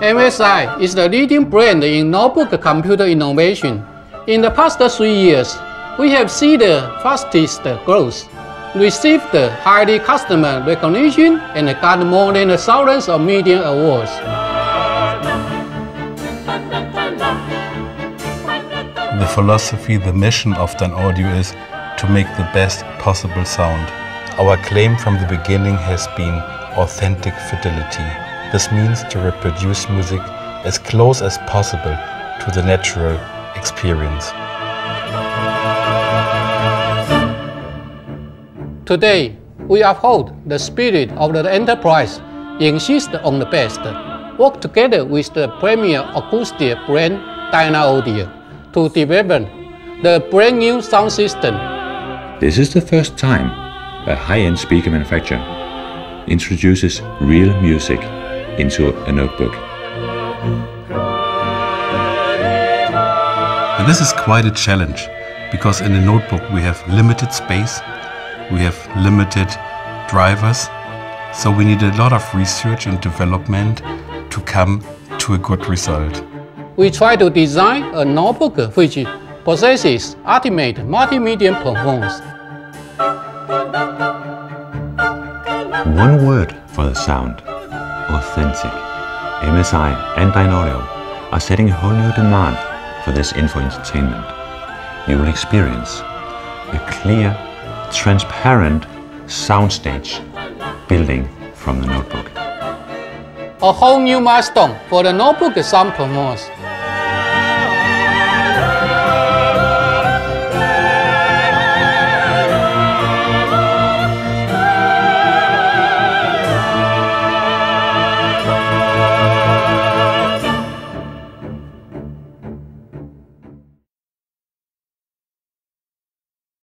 MSI is the leading brand in notebook computer innovation. In the past 3 years, we have seen the fastest growth, received highly customer recognition, and got more than thousands of media awards. The philosophy, the mission of Dynaudio is to make the best possible sound. Our claim from the beginning has been authentic fidelity. This means to reproduce music as close as possible to the natural experience. Today, we uphold the spirit of the enterprise, insist on the best, work together with the premier acoustic brand Dynaudio to develop the brand new sound system. This is the first time a high-end speaker manufacturer introduces real music into a notebook. And this is quite a challenge, because in a notebook we have limited space, we have limited drivers, so we need a lot of research and development to come to a good result. We try to design a notebook which possesses ultimate multimedia performance. One word for the sound: authentic. MSI and Dynaudio are setting a whole new demand for this info entertainment. You will experience a clear, transparent soundstage building from the notebook. A whole new milestone for the notebook sound performance.